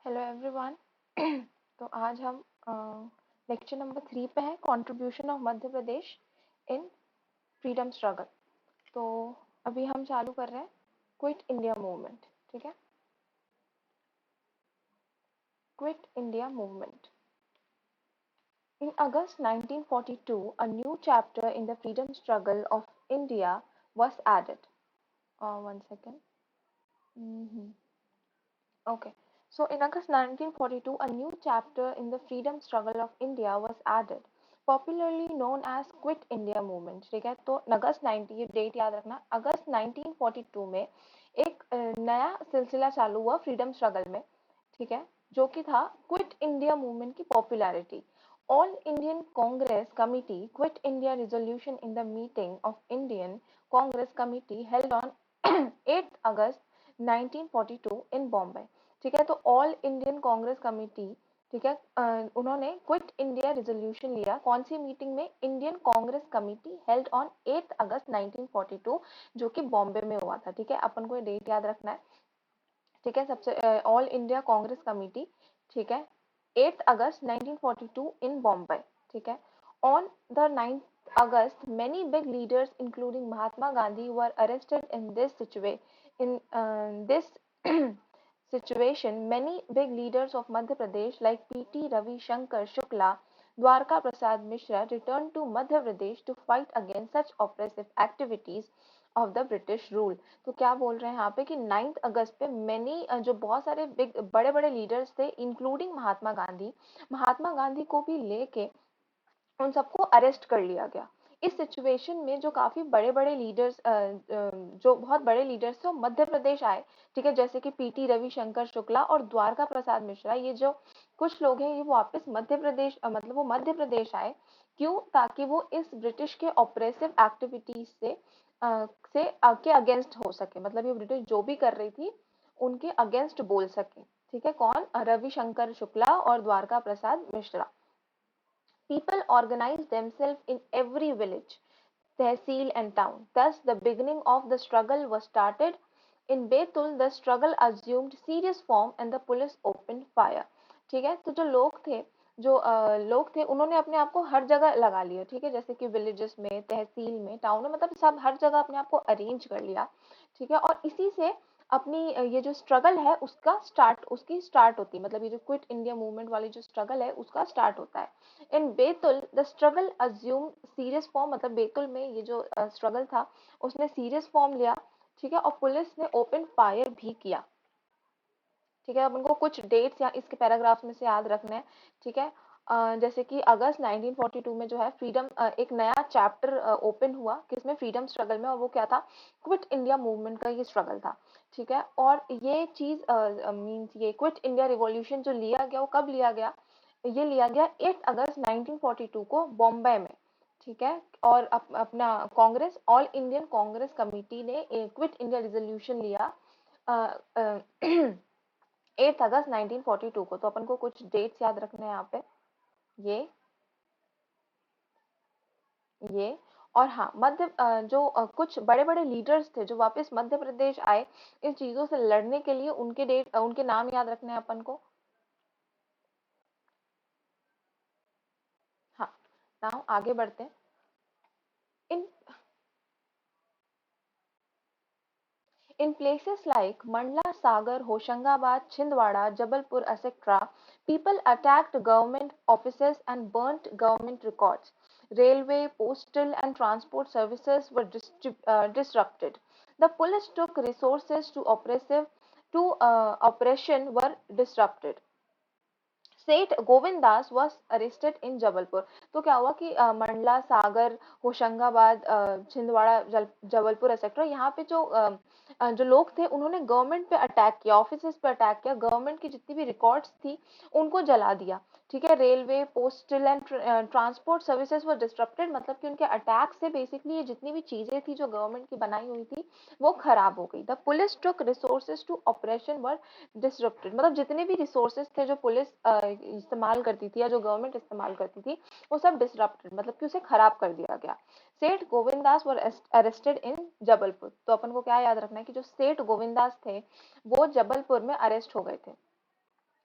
Hello everyone. तो आज हम लेक्चर नंबर 3 पे हैं, contribution of Madhya Pradesh in freedom struggle. तो अभी हम चालू कर रहे हैं क्विट इंडिया मूवमेंट। ठीक है, quit India movement. In August 1942, a new chapter in the freedom struggle of India was added. One second. Mhm. Okay. So in August 1942, a new chapter in the freedom struggle of India was added, popularly known as Quit India Movement. ठीक है, तो अगस्त 90, ये date याद रखना, अगस्त 1942 में एक नया सिलसिला चालू हुआ फ्रीडम स्ट्रगल में। ठीक है, जो कि था क्विट इंडिया मूवमेंट की popularity. All Indian Congress committee quit India resolution in the meeting of Indian Congress committee held on 8 अगस्त 1942 इन बॉम्बे। ठीक है, तो ऑल इंडियन कांग्रेस कमेटी, ठीक है, उन्होंने क्विट इंडिया रेजोल्यूशन लिया। कौन सी मीटिंग में? Indian Congress committee held on 8 अगस्त 1942, जो कि बॉम्बे में हुआ था। ठीक है, अपन को ये डेट याद रखना है। ठीक है, सबसे ऑल इंडिया कांग्रेस कमेटी, ठीक है, 8 अगस्त 1942 इन बॉम्बे। ठीक है, on the 9th August, many big leaders, including Mahatma Gandhi, were arrested in this situation. Many big leaders of Madhya Pradesh, like P.T. Ravi Shankar Shukla, Dwarka Prasad Mishra, returned to Madhya Pradesh to fight against such oppressive activities of the British rule. तो क्या बोल रहे हैं यहाँ पे कि 9 अगस्त पे many जो बहुत सारे बिग बड़े बड़े लीडर्स थे, इंक्लूडिंग महात्मा गांधी को भी लेके उन सबको अरेस्ट कर लिया गया। इस सिचुएशन में जो काफी बड़े बड़े लीडर्स, जो बहुत बड़े लीडर्स थे, वो मध्य प्रदेश आए। ठीक है, जैसे कि पीटी रविशंकर शुक्ला और द्वारका प्रसाद मिश्रा, ये जो कुछ लोग हैं, ये वापस मध्य प्रदेश, मतलब वो मध्य प्रदेश आए। क्यों? ताकि वो इस ब्रिटिश के ऑपरेसिव एक्टिविटीज से के अगेंस्ट हो सके, मतलब ये ब्रिटिश जो भी कर रही थी उनके अगेंस्ट बोल सके। ठीक है, कौन? रविशंकर शुक्ला और Dwarka Prasad Mishra. People organized themselves in every village, tehsil and town. Thus, the beginning of the struggle was started. In Betul, the struggle assumed serious form and the police opened fire. ठीक है, तो जो लोग थे उन्होंने अपने आप को हर जगह लगा लिया। ठीक है, जैसे कि विलेजेस में, तहसील में, टाउन में, मतलब सब हर जगह अपने आप को अरेंज कर लिया। ठीक है, और इसी से अपनी ये जो स्ट्रगल है उसकी स्टार्ट होती है, मतलब ये जो क्विट इंडिया मूवमेंट वाली जो स्ट्रगल है उसका स्टार्ट होता है। In Betul the struggle assumed serious form, मतलब बेतुल में ये जो स्ट्रगल था उसने सीरियस फॉर्म लिया। ठीक है, और पुलिस ने ओपन फायर भी किया। ठीक है, अब उनको कुछ डेट्स या इसके पैराग्राफ में से याद रखने हैं। ठीक है, जैसे कि अगस्त 1942 में जो है फ्रीडम, एक नया चैप्टर ओपन हुआ, किसमें? फ्रीडम स्ट्रगल में, और वो क्या था? क्विट इंडिया मूवमेंट का ये स्ट्रगल था। ठीक है, और ये चीज मीन्स ये क्विट इंडिया रिवॉल्यूशन जो लिया गया, वो कब लिया गया? ये लिया गया 8 अगस्त 1942 को बॉम्बे में। ठीक है, और अपना Congress, all Indian Congress committee ने क्विट इंडिया रिजोल्यूशन लिया 8 अगस्त 1942 को। तो अपन को कुछ डेट्स याद रखने हैं यहाँ पे, ये ये और हाँ, कुछ बड़े बड़े लीडर्स थे जो वापस मध्य प्रदेश आए इन चीजों से लड़ने के लिए, उनके नाम याद रखने हैं अपन को। हाँ, नाउ आगे बढ़ते हैं। इन In places like Mandla, Sagar, Hoshangabad, Chhindwara, Jabalpur, etc., people attacked government offices and burnt government records. Railway, postal, and transport services were disrupted. The police took resources to operation were disrupted. सेठ Govind Das was arrested in Jabalpur. तो क्या हुआ कि मंडला, सागर, Hoshangabad, Chhindwara, Jabalpur etcetera, यहाँ पे जो लोग थे उन्होंने गवर्नमेंट पे अटैक किया, ऑफिसेस पे अटैक किया, गवर्नमेंट की जितनी भी रिकॉर्ड्स थी उनको जला दिया। ठीक है, railway, postal and transport services were disturbed, मतलब कि उनके अटैक से बेसिकली ये जितनी भी चीजें थी जो गवर्नमेंट की बनाई हुई थी वो खराब हो गई। The police took resources to operation were disrupted, मतलब जितने भी रिसोर्सेज थे जो पुलिस इस्तेमाल करती थी या जो गवर्नमेंट इस्तेमाल करती थी वो सब डिसरप्टेड, मतलब कि उसे खराब कर दिया गया। सेठ Govindas were arrested in Jabalpur. तो अपन को क्या याद रखना है कि जो सेठ गोविंदास थे वो जबलपुर में अरेस्ट हो गए थे।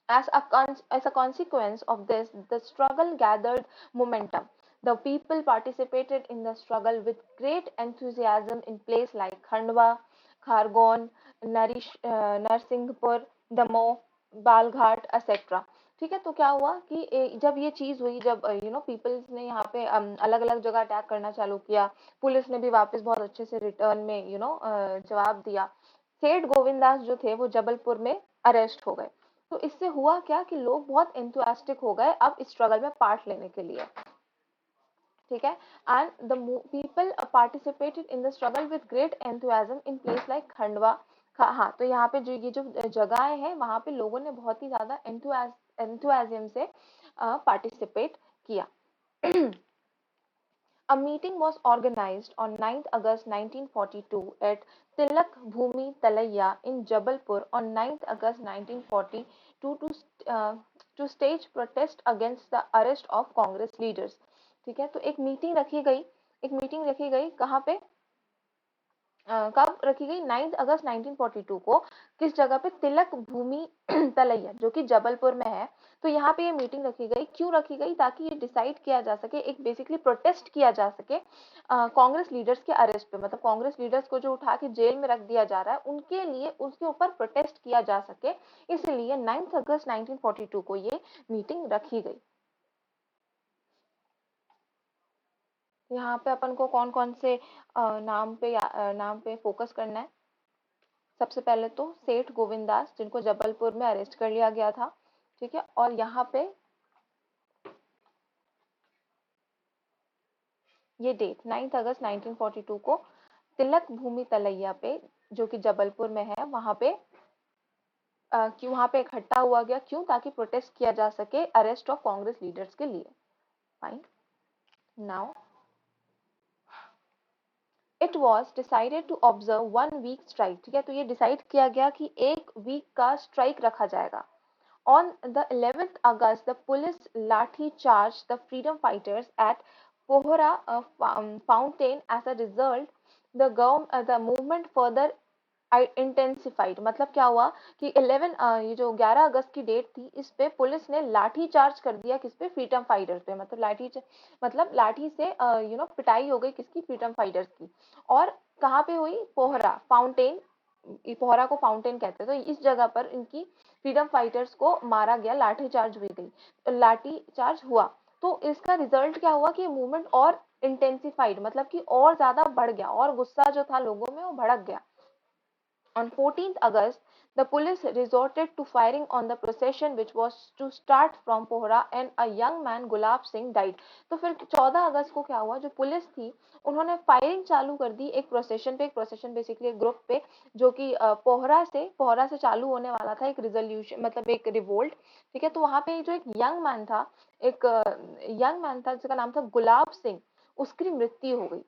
As a consequence of this, the struggle gathered momentum. The people participated in the struggle with great enthusiasm in places like Khandwa, Khargone, Narsinghpur, Damoh, Balghat, etc. ठीक है, तो क्या हुआ कि जब ये चीज हुई, जब पीपल्स ने यहाँ पे अलग अलग जगह अटैक करना चालू किया, पुलिस ने भी वापस बहुत अच्छे से रिटर्न में जवाब दिया। सेठ गोविंदास जो थे वो जबलपुर में अरेस्ट हो गए। तो इससे हुआ क्या कि लोग बहुत एंथुसियास्टिक हो गए अब इस स्ट्रगल में पार्ट लेने के लिए। ठीक है, and the people participated in the struggle with great enthusiasm in place like Khandwa. हाँ, तो यहाँ पे जो ये जो जगहें हैं वहां पे लोगों ने बहुत ही ज्यादा एंथुसियाज्म से पार्टिसिपेट किया। A meeting was organized on 9th August 1942 at Tilak Bhumi Talaya in Jabalpur on 9th August 1942 to stage protest against the arrest of Congress leaders। ठीक है, तो एक मीटिंग रखी गई कहाँ पे, कब रखी गई, 9 अगस्त 1942 को। किस जगह पे, तिलक भूमि तलैया जो कि जबलपुर में है। तो यहाँ पे ये मीटिंग रखी गई, क्यों रखी गई, ताकि ये डिसाइड किया जा सके, एक बेसिकली प्रोटेस्ट किया जा सके कांग्रेस लीडर्स के अरेस्ट पे, मतलब कांग्रेस लीडर्स को जो उठा के जेल में रख दिया जा रहा है उनके लिए, उसके ऊपर प्रोटेस्ट किया जा सके, इसलिए 9 अगस्त 1942 को ये मीटिंग रखी गई। यहाँ पे अपन को कौन कौन से नाम पे फोकस करना है। सबसे पहले तो सेठ गोविंदास जिनको जबलपुर में अरेस्ट कर लिया गया था। ठीक है, और यहाँ पे ये डेट 9 अगस्त 1942 को तिलक भूमि तलैया पे जो कि जबलपुर में है वहां पे क्यों वहां पे इकट्ठा हुआ गया, क्यों, ताकि प्रोटेस्ट किया जा सके अरेस्ट ऑफ कांग्रेस लीडर्स के लिए। Fine, now it was decided to observe 1 week strike. ठीक है, तो ये डिसाइड किया गया कि 1 वीक का स्ट्राइक रखा जाएगा। On the 11th August, the police lathi charged the freedom fighters at Pohora Fountain. As a result, the movement further intensified. मतलब क्या हुआ कि 11 ये जो 11 अगस्त की डेट थी इस पे पुलिस ने लाठी चार्ज कर दिया, किस पे, फ्रीडम फाइटर्स पे। मतलब लाठी से पिटाई हो गई किसकी, फ्रीडम फाइटर्स की। और कहाँ पे हुई, पोहरा फाउंटेन, पोहरा को फाउंटेन कहते हैं, तो इस जगह पर इनकी फ्रीडम फाइटर्स को मारा गया, लाठी चार्ज हुई गई, लाठी चार्ज हुआ। तो इसका रिजल्ट क्या हुआ कि मूवमेंट और इंटेंसिफाइड, मतलब कि और ज्यादा बढ़ गया, और गुस्सा जो था लोगों में वो भड़क गया। On 14th August, the police resorted to firing on the procession which was to start from Pohra, and a young man Gulab Singh died। तो फिर 14 अगस्त को क्या हुआ, जो पुलिस थी उन्होंने फायरिंग चालू कर दी एक प्रोसेशन पे। एक प्रोसेशन बेसिकली एक ग्रुप पे जो कि पोहरा से चालू होने वाला था, एक रिजोल्यूशन मतलब एक रिवोल्ट। ठीक है, तो वहां पे जो एक एक यंग मैन था जिसका नाम था गुलाब सिंह, उसकी मृत्यु हो गई।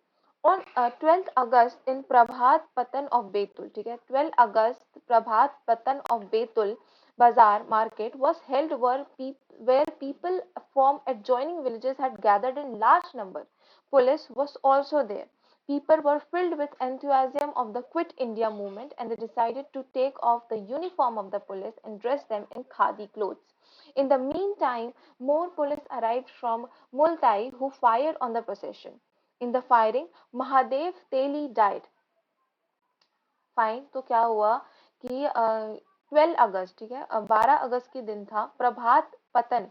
On 12th August in Prabhat Patan of Betul, ठीक है, 12 अगस्त प्रभात पतन of Betul Bazaar market was held where people from adjoining villages had gathered in large number. Police was also there. People were filled with enthusiasm of the Quit India movement, and they decided to take off the uniform of the police and dress them in khadi clothes. In the meantime, more police arrived from Multai who fired on the procession. In the firing, Mahadev Teli died। Fine, तो क्या हुआ कि 12 अगस्त, ठीक है, 12 अगस्त के दिन था, प्रभात पतन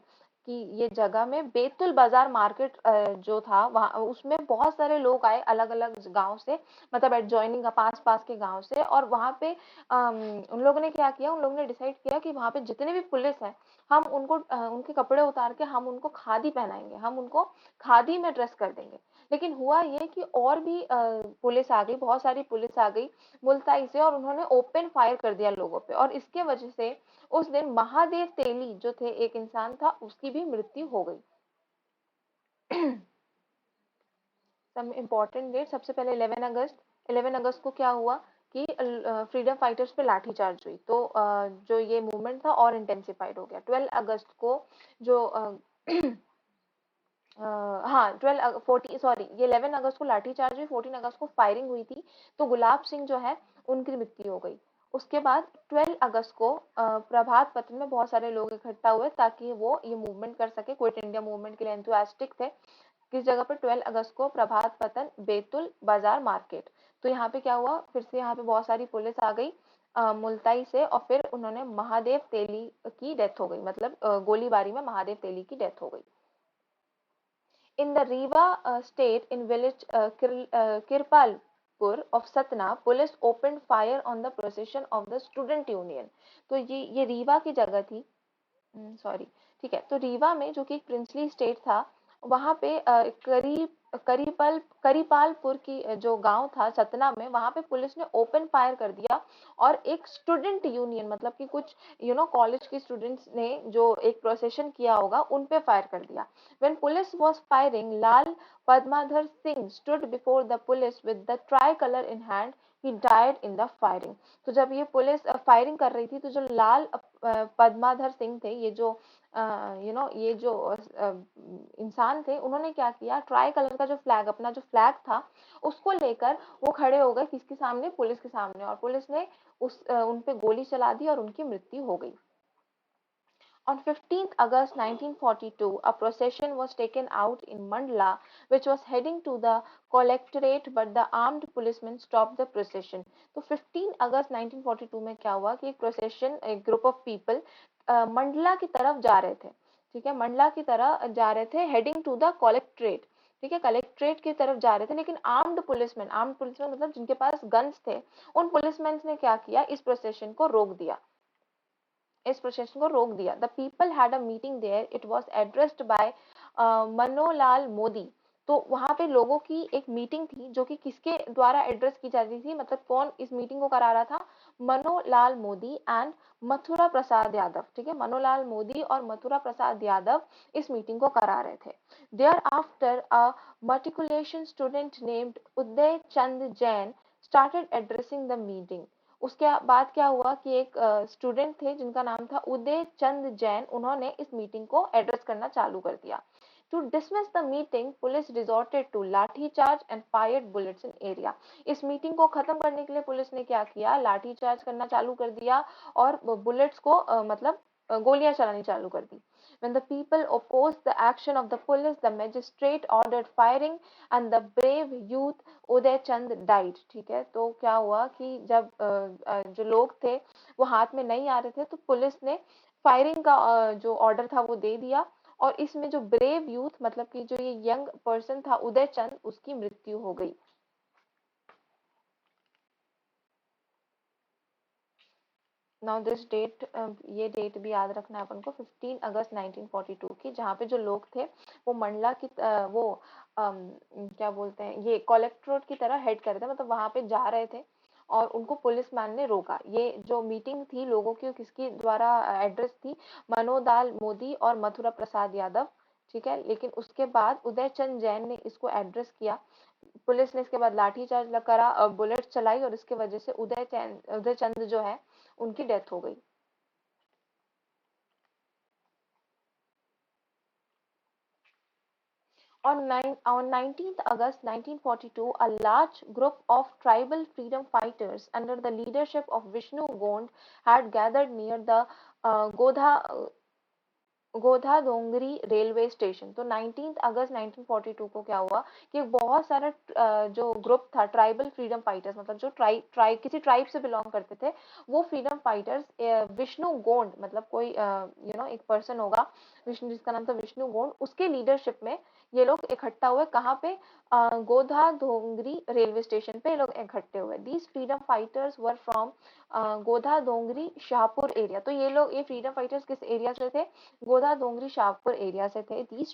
की ये जगह में बेतुल बाजार मार्केट जो था वहाँ, उसमें बहुत सारे लोग आए अलग अलग गांव से, मतलब एडजॉइनिंग पास पास के गांव से। और वहाँ पे उन लोगों ने क्या किया, उन लोगों ने डिसाइड किया कि वहाँ पे जितने भी पुलिस हैं हम उनको उनके कपड़े उतार के हम उनको खादी पहनाएंगे, हम उनको खादी में ड्रेस कर देंगे। लेकिन हुआ ये कि और भी पुलिस आ गई, बहुत सारी पुलिस आ गई मुल्ताई से, और उन्होंने ओपन फायर कर दिया लोगों पे, और इसके वजह से उस दिन महादेव तेली जो थे एक इंसान था उसकी भी मृत्यु हो गई। सब इम्पोर्टेंट डेट, सबसे पहले 11 अगस्त। 11 अगस्त को क्या हुआ कि फ्रीडम फाइटर्स पे लाठी चार्ज हुई, तो जो ये मूवमेंट था और इंटेंसिफाइड हो गया। 12 अगस्त को जो हाँ 11 अगस्त को लाठी चार्ज हुई, 14 अगस्त को फायरिंग हुई थी, तो गुलाब सिंह जो है उनकी मृत्यु हो गई। उसके बाद 12 अगस्त को प्रभात पत्र में बहुत सारे लोग इकट्ठा हुए ताकि वो ये मूवमेंट कर सके, क्विट इंडिया मूवमेंट के लिए एंथुसियास्टिक थे। किस जगह पे? 12 अगस्त को प्रभात पतन बेतुल बाजार मार्केट। तो यहाँ पे क्या हुआ, फिर से यहाँ पे बहुत सारी पुलिस आ गई मुल्ताई से, और फिर उन्होंने महादेव तेली की डेथ हो गई, मतलब गोलीबारी में महादेव तेली की डेथ हो गई। In the Riva state in village Kirpalpur of Satna, police opened fire on the procession of the student union. तो ये रीवा की जगह थी, सॉरी, ठीक है। तो रीवा में, जो कि एक प्रिंसली स्टेट था, वहां पे करीपालपुर की जो गांव था सतना में, वहां पे पुलिस ने ओपन फायर कर दिया और एक स्टूडेंट यूनियन, मतलब कि कुछ कॉलेज के स्टूडेंट्स ने जो एक प्रोसेशन किया होगा उन पे फायर कर दिया। When police was firing, Lal Padmadhar Singh stood before the police with the tricolour in hand, he died in the firing. तो जब ये पुलिस फायरिंग कर रही थी, तो जो लाल पद्माधर सिंह थे, ये जो ये जो इंसान थे, उन्होंने क्या किया, ट्राई कलर का जो फ्लैग, अपना जो फ्लैग था, उसको लेकर वो खड़े हो गए किसके सामने? पुलिस के सामने, और पुलिस ने उन पे गोली चला दी और उनकी मृत्यु हो गई। On 15th August 1942, a procession was taken out in Mandla, which was heading to the collectorate, but the armed policemen stopped the procession. तो 15 अगस्त 1942 में क्या हुआ कि एक प्रोसेशन, एक ग्रुप ऑफ पीपल मंडला की तरफ जा रहे थे, ठीक है, मंडला की तरफ जा रहे थे, हेडिंग टू द कलेक्ट्रेट, ठीक है, कलेक्ट्रेट की तरफ जा रहे थे, लेकिन आर्म्ड पुलिसमैन मतलब जिनके पास गन्स थे, उन पुलिसमैन ने क्या किया, इस प्रोसेशन को रोक दिया, इस प्रोसेशन को रोक दिया। The people had a meeting there, it was addressed by Manolal Modi. तो वहां पे लोगों की एक मीटिंग थी, जो कि किसके द्वारा एड्रेस की जा रही थी, मतलब कौन इस मीटिंग को करा रहा था? मनोलाल मोदी एंड मथुरा प्रसाद यादव, ठीक है, मनोलाल मोदी और मथुरा प्रसाद यादव इस मीटिंग को करा रहे थे। Thereafter a matriculation student named Uday Chand Jain started addressing the meeting। उसके बाद क्या हुआ कि एक स्टूडेंट थे जिनका नाम था उदय चंद जैन, उन्होंने इस मीटिंग को एड्रेस करना चालू कर दिया। To dismiss the meeting, police resorted to lathi charge and fired bullets in area. इस मीटिंग को खत्म करने के लिए पुलिस ने क्या किया, लाठी चार्ज करना चालू कर दिया और बुलेट्स को मतलब गोलियां चलानी चालू कर दी। When the people opposed the action of the police, the magistrate ordered firing and the brave youth Uday Chand died, ठीक है। तो क्या हुआ कि जब जो लोग थे वो हाथ में नहीं आ रहे थे, तो पुलिस ने फायरिंग का जो ऑर्डर था वो दे दिया, और इसमें जो ब्रेव यूथ, मतलब कि जो ये यंग पर्सन था उदय चंद, उसकी मृत्यु हो गई। नाउ दिस डेट, ये डेट भी याद रखना है अपन को, 15 अगस्त 1942 की, जहाँ पे जो लोग थे वो मंडला की वो क्या बोलते हैं, ये कलेक्ट्रेट की तरह हेड कर रहे थे, मतलब वहां पे जा रहे थे, और उनको पुलिस मैन ने रोका। ये जो मीटिंग थी लोगों की, किसकी द्वारा एड्रेस थी? मनोदाल मोदी और मथुरा प्रसाद यादव, ठीक है। लेकिन उसके बाद उदय चंद जैन ने इसको एड्रेस किया, पुलिस ने इसके बाद लाठीचार्ज करा, बुलेट चलाई, और इसके वजह से उदय चंद जो है उनकी डेथ हो गई। On 19th August 1942, a large group of tribal freedom fighters under the leadership of Vishnu Gond had gathered near the Godha Godha Dongri railway station. तो 19 अगस्त 1942 को क्या हुआ कि बहुत सारा जो ग्रुप था ट्राइबल फ्रीडम फाइटर्स, मतलब जो किसी ट्राइब से बिलोंग करते थे, वो फ्रीडम फाइटर्स विष्णु गोंड, मतलब कोई एक पर्सन होगा विष्णु, जिसका नाम था विष्णु गोंड, उसके लीडरशिप में ये लोग इकट्ठा हुए। कहाँ पे? गोधा डोंगरी रेलवे स्टेशन पे ये लोग इकट्ठे हुए। These freedom fighters were from Godha Dongri Shahpur area. तो ये फ्रीडम फाइटर्स किस एरिया से थे? गोधा डोंगरी शाहपुर एरिया से थे। These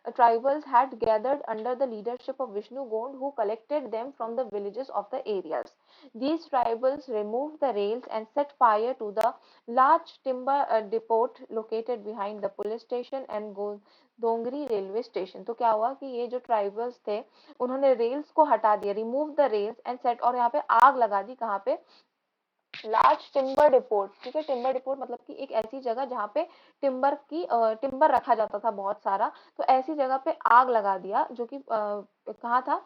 tribals had gathered under the leadership of Vishnu Gond, who collected them from the villages of the areas. These tribals removed the rails and set fire to the large timber depot located behind the police station and Dongri railway station. तो क्या हुआ कि ये जो tribals थे उन्होंने rails को हटा दिया, remove the rails and set, और यहाँ पे आग लगा दी। कहाँ पे? लार्ज टिम्बर डिपोट, ठीक है, टिम्बर डिपोट मतलब कि एक ऐसी जगह जहाँ पे टिम्बर रखा जाता था बहुत सारा, तो ऐसी जगह पे आग लगा दिया, जो कि कहाँ था?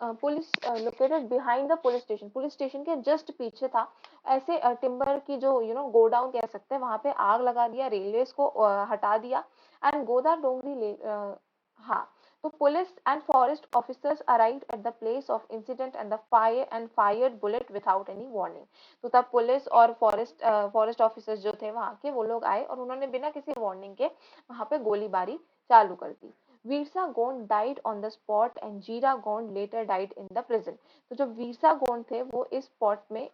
Police located behind the police station के जस्ट पीछे था। ऐसे टिम्बर की जो गोडाउन कह सकते हैं, वहां पे आग लगा दिया, रेलवेज को हटा दिया। एंड गोदा डोंगरी हाँ, तो police and forest officers arrived at the place of incident and the fire and fired bullet without any warning. तो तब पुलिस और फॉरेस्ट ऑफिसर्स जो थे वहां के, वो लोग आए और उन्होंने बिना किसी वार्निंग के वहां पे गोलीबारी चालू कर दी। Virsa Gond died on the spot and Jira Gond later died in the prison. तो जो वीरसा गोंड थे वो इस स्पॉट में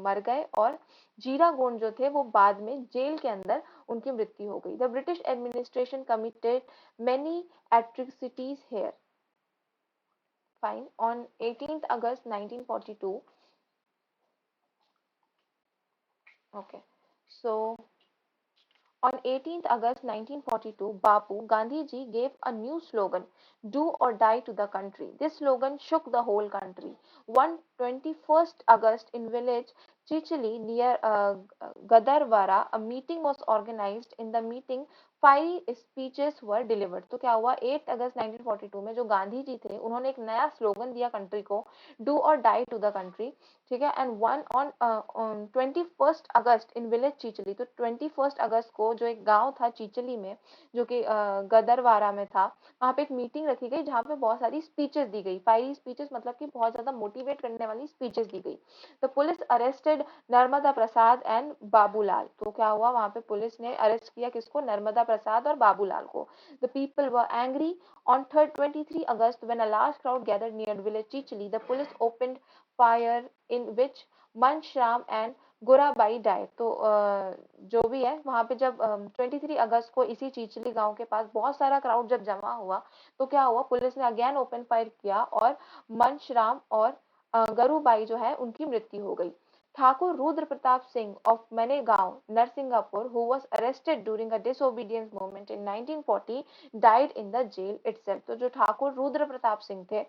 मर गए, और जीरा गोंड जो थे वो बाद में जेल के अंदर उनकी मृत्यु हो गई। The British administration committed many atrocities here. Fine. On 18th August 1942, okay. So on 18th August 1942, Bapu Gandhi ji gave a new slogan, "Do or die to the country." This slogan shook the whole country. One 21st August in village Chichili near Gadarwara, a meeting was organized. In the meeting, 5 speeches were delivered. तो क्या हुआ, 8 अगस्त 1942 में जो गांधी जी थे उन्होंने एक नया slogan दिया कंट्री को, डू और डाई टू द कंट्री। ठीक है। And one on 21st August in village Chichli, तो 21st अगस्त को जो एक गांव था चीचली में, जो कि गदरवारा में था, वहां पे एक मीटिंग रखी गई जहां पे बहुत सारी स्पीचेस दी गई। 5 स्पीचेस मतलब कि बहुत ज्यादा मोटिवेट करने वाली स्पीचेस दी गई। तो police arrested Narmada Prasad and Babulal. तो क्या हुआ, वहां पे पुलिस ने अरेस्ट किया किसको, नर्मदा प्रसाद और बाबूलाल को। The people were angry on third 23 August when a large crowd gathered near village Chichli, the police opened fire in which Manshram and Gorabai died. तो जो भी है वहां पे जब 23 अगस्त को इसी चीचली गांव के पास बहुत सारा क्राउड जब जमा हुआ, तो क्या हुआ, पुलिस ने अगेन ओपन फायर किया और मनशराम और गरुबाई जो है उनकी मृत्यु हो गई। Thakur Rudra Pratap Singh of Manegaon Narsinghpur, who was arrested during a disobedience movement in 1940, died in the jail itself। तो जो ठाकुर रुद्र प्रताप सिंह थे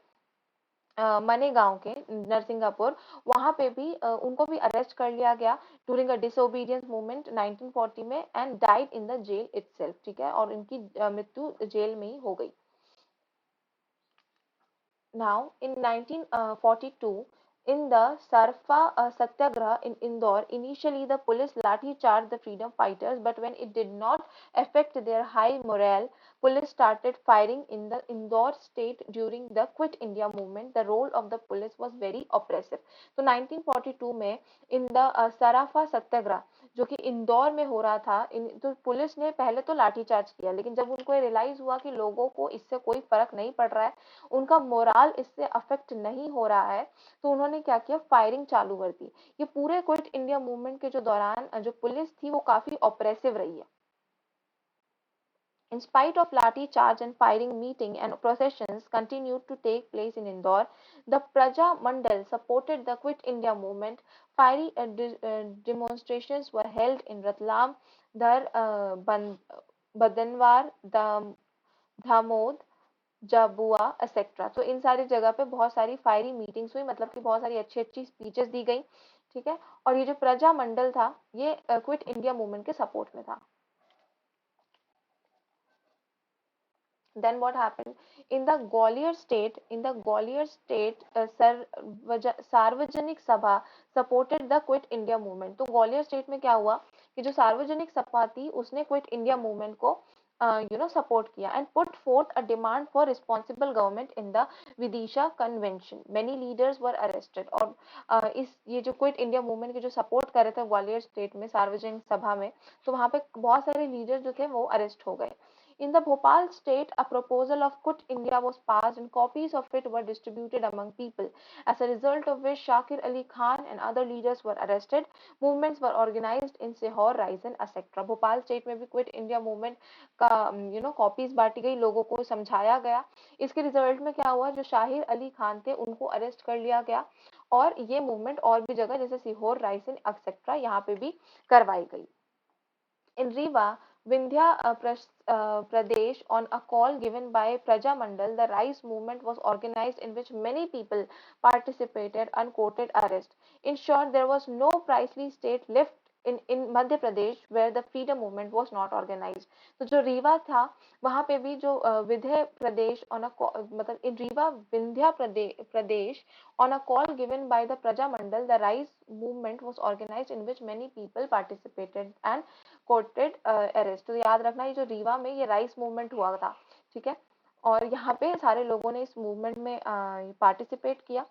मने गांव के नरसिंगापुर, वहां पे भी उनको भी अरेस्ट कर लिया गया ड्यूरिंग अ डिसोबीडियंस मूवमेंट 1940 में, and died in the jail itself. ठीक है, और इनकी मृत्यु जेल में ही हो गई। Now, in 1942, in the Sarfa Satyagraha in Indore, initially the police lathi charged the freedom fighters, but when it did not affect their high morale, police started firing in the Indore state during the Quit India movement. The role of the police was very oppressive. तो 1942 में in the सराफा सत्याग्रह जो कि इंदौर में हो रहा था, तो police ने पहले तो लाठीचार्ज किया, लेकिन जब उनको रियलाइज हुआ कि लोगों को इससे कोई फर्क नहीं पड़ रहा है, उनका मोराल इससे अफेक्ट नहीं हो रहा है, तो उन्होंने क्या किया, फायरिंग चालू कर दी। ये पूरे क्विट इंडिया मूवमेंट के जो दौरान जो पुलिस थी वो काफी ऑपरेसिव रही है। In spite of lathi charge and firing, meeting and processions continued to take place in Indore. The Praja Mandal supported the Quit India movement. Fiery demonstrations were held in Ratlam, Dhar, Badanwar, Dhamod, Jhabua etcetera. तो इन सारी जगह पे बहुत सारी fiery meetings हुई, मतलब कि बहुत सारी अच्छी अच्छी स्पीचेस दी गई। ठीक है, और ये जो प्रजा मंडल था ये क्विट इंडिया मूवमेंट के सपोर्ट में था। Then what happened in the Gwalior state? In the Gwalior state, सार्वजनिक सभा supported the Quit India movement। तो ग्वालियर स्टेट में क्या हुआ कि जो सार्वजनिक सभा थी उसने क्विट इंडिया मूवमेंट को सपोर्ट किया and put fourth a demand for responsible government in the Vidisha convention. Many leaders were arrested. और इस ये जो क्विट इंडिया मूवमेंट के जो सपोर्ट कर रहे थे ग्वालियर स्टेट में सार्वजनिक सभा में, तो वहां पे बहुत सारे लीडर जो थे वो अरेस्ट हो गए। In the Bhopal state, a proposal of Quit India was passed and copies of it were distributed among people. As a result of which Shakir Ali Khan and other leaders were arrested. Movements were organized in Sehor, Raisen, etc. Bhopal state में भी quit India movement का copies बांटी गई, लोगों को समझाया गया। इसके रिजल्ट में क्या हुआ, जो शाहिर अली खान थे उनको अरेस्ट कर लिया गया, और ये मूवमेंट और भी जगह जैसे सीहोर, रायसेन एक्सेट्रा यहाँ पे भी करवाई गई। In Rewa, Vindhya Pradesh, on a call given by Praja Mandal, the Rise movement was organized in which many people participated, unquoted arrest. In short, there was no princely state left in Madhya Pradesh where the freedom movement was not organized. तो जो रीवा था वहाँ पे भी जो विंध्य प्रदेश on a मतलब in Rewa Vindhya Pradesh on a call given by the Praja Mandal, the rise movement was organized in which many people participated and quoted arrest. तो याद रखना ये जो रीवा में ये राइस मूवमेंट हुआ था, ठीक है, और यहाँ पे सारे लोगों ने इस मूवमेंट में पार्टिसिपेट किया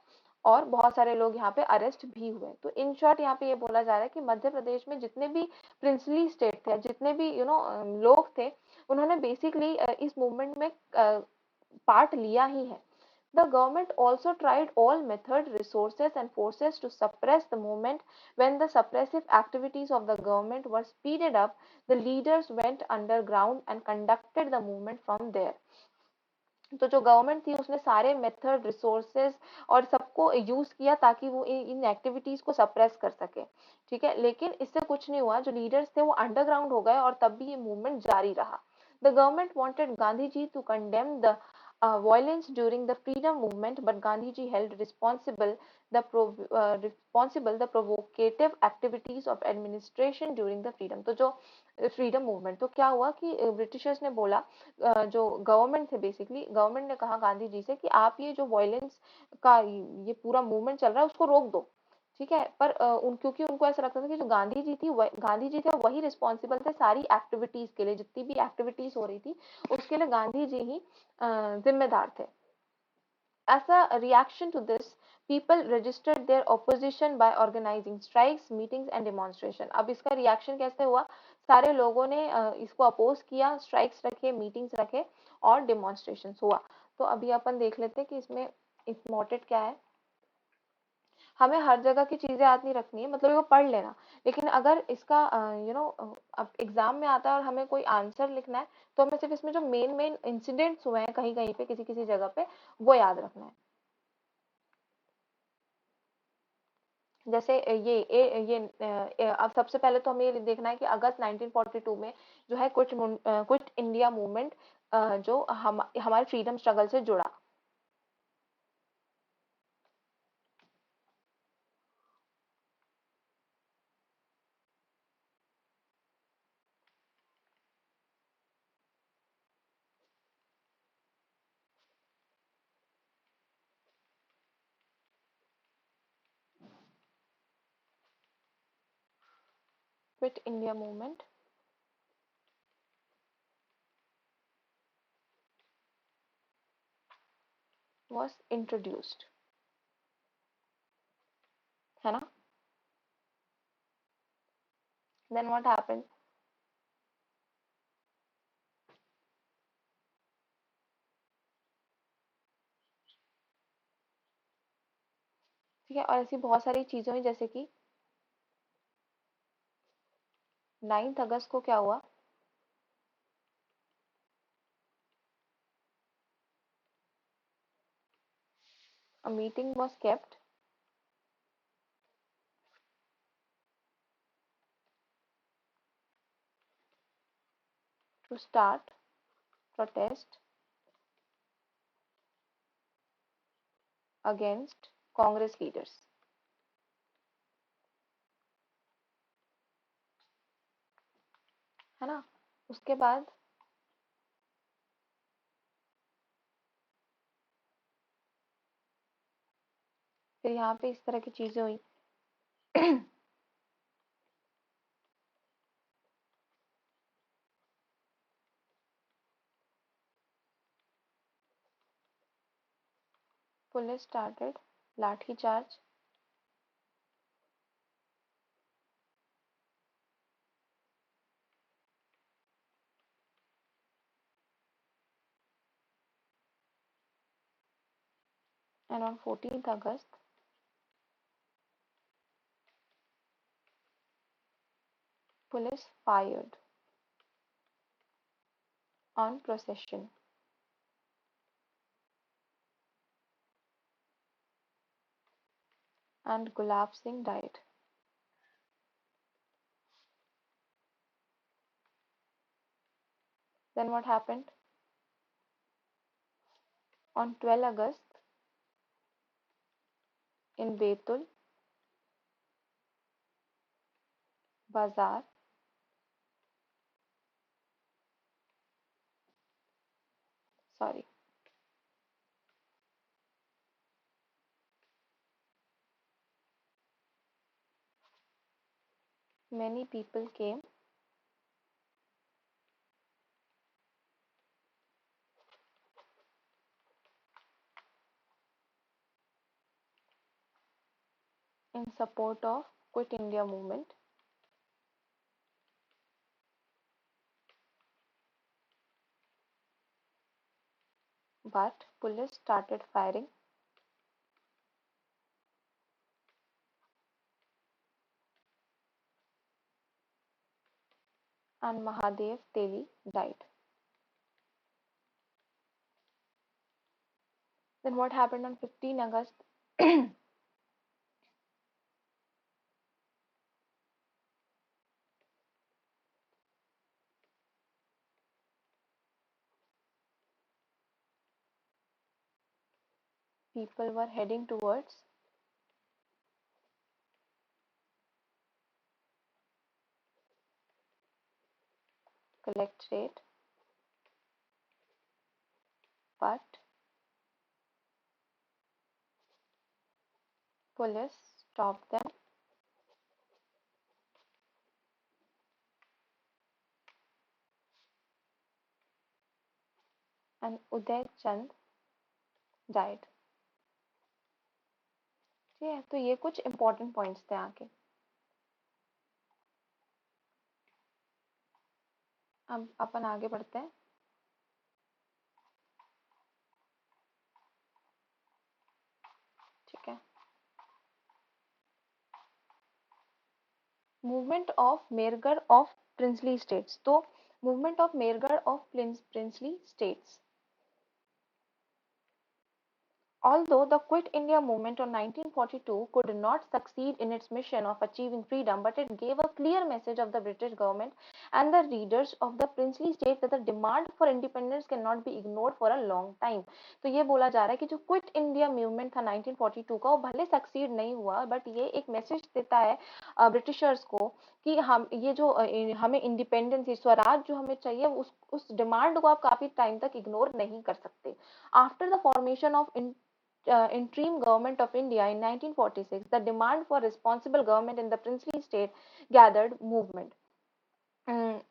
और बहुत सारे लोग यहाँ पे अरेस्ट भी हुए। तो इन शॉर्ट यहाँ पे ये बोला जा रहा है कि मध्य प्रदेश में जितने भी प्रिंसली स्टेट थे, जितने भी लोग थे, उन्होंने बेसिकली इस मूवमेंट में पार्ट लिया ही है। The government also tried all methods, resources and forces to suppress the movement. When the suppressive activities of the government were speeded up, the leaders went underground and conducted the movement from there. तो जो government थी उसने सारे method, resources और सबको use किया ताकि वो इन एक्टिविटीज को सप्रेस कर सके, ठीक है, लेकिन इससे कुछ नहीं हुआ। जो लीडर्स थे वो अंडरग्राउंड हो गए और तब भी ये मूवमेंट जारी रहा। The government wanted Gandhi ji to condemn the violence during the freedom movement, but Gandhiji held responsible the provocative activities of administration during the freedom। तो जो फ्रीडम मूवमेंट, तो क्या हुआ कि ब्रिटिशर्स ने बोला, जो गवर्नमेंट थे, बेसिकली गवर्नमेंट ने कहा गांधी जी से कि आप ये जो वायलेंस का ये पूरा मूवमेंट चल रहा है उसको रोक दो, ठीक है, पर क्योंकि उनको ऐसा लगता था कि जो गांधी जी थे वही रिस्पॉन्सिबल थे सारी एक्टिविटीज के लिए, जितनी भी एक्टिविटीज हो रही थी उसके लिए गांधी जी ही जिम्मेदार थे। As a reaction to this, people registered their opposition by organizing strikes, meetings and demonstration। अब इसका रिएक्शन कैसे हुआ? सारे लोगों ने इसको अपोज किया, स्ट्राइक्स रखे, मीटिंग्स रखे और डेमोन्स्ट्रेशन हुआ। तो अभी अपन देख लेते हैं कि इसमें इम्पोर्टेंट क्या है। हमें हर जगह की चीजें याद नहीं रखनी है, मतलब वो पढ़ लेना, लेकिन अगर इसका अब एग्जाम में आता है और हमें कोई आंसर लिखना है तो हमें सिर्फ इसमें जो मेन मेन इंसिडेंट्स हुए हैं कहीं कहीं पे किसी किसी जगह पे वो याद रखना है। जैसे अब सबसे पहले तो हमें ये देखना है कि अगस्त 1942 में जो है क्विट इंडिया मूवमेंट जो हमारे फ्रीडम स्ट्रगल से जुड़ा। Quit India movement was introduced, है ना? Then what happened? ठीक है, और ऐसी बहुत सारी चीजें हुई जैसे कि 9 अगस्त को क्या हुआ? A meeting was kept to start protest against Congress leaders, है ना? उसके बाद फिर यहाँ पे इस तरह की चीजें हुई। पुलिस started लाठी charge, and on 14th August police fired on procession and Gulab Singh died। Then what happened? On 12 August in Betul, bazaar, sorry, many people came in support of Quit India movement, but police started firing and Mahadev Teli died. Then what happened on 15 August? People were heading towards collectorate, but police stopped them and Uday Chand died. ठीक है, तो ये कुछ important points थे आगे. अब अपन आगे बढ़ते हैं. ठीक है. Movement of Mergarh of princely states. तो movement of Mergarh of princely states. Although the Quit India movement of 1942 could not succeed in its mission of achieving freedom, but it gave a clear message of the British government and the leaders of the princely states that the demand for independence cannot be ignored for a long time. तो ये बोला जा रहा है कि जो quit India movement था 1942 का, वो भले सक्सीड नहीं हुआ, बट ये एक मैसेज देता है ब्रिटिशर्स को कि हम ये जो हमें इंडिपेंडेंस, स्वराज जो हमें चाहिए, उस डिमांड को आप काफी टाइम तक इग्नोर नहीं कर सकते. After the formation of interim government of India in 1946, the demand for responsible government in the princely state gathered movement. Mm,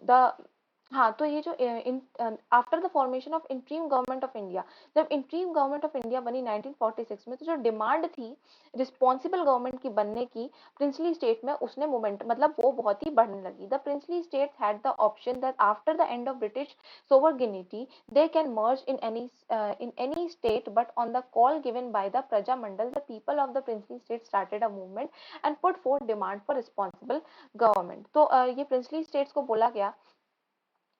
the हाँ, तो ये जो after the formation of interim government of India, जब interim government of India बनी 1946 में, तो जो demand थी रिस्पॉन्सिबल गवर्नमेंट की बनने की प्रिंसली स्टेट में, उसने मोमेंट मतलब वो बहुत ही बढ़ने लगी. The princely states had the option that after the end of British sovereignty they can merge in any state, but on the call given by the Praja Mandal, the people of the princely state started a movement and put forth demand for responsible government. तो ये princely states को बोला गया,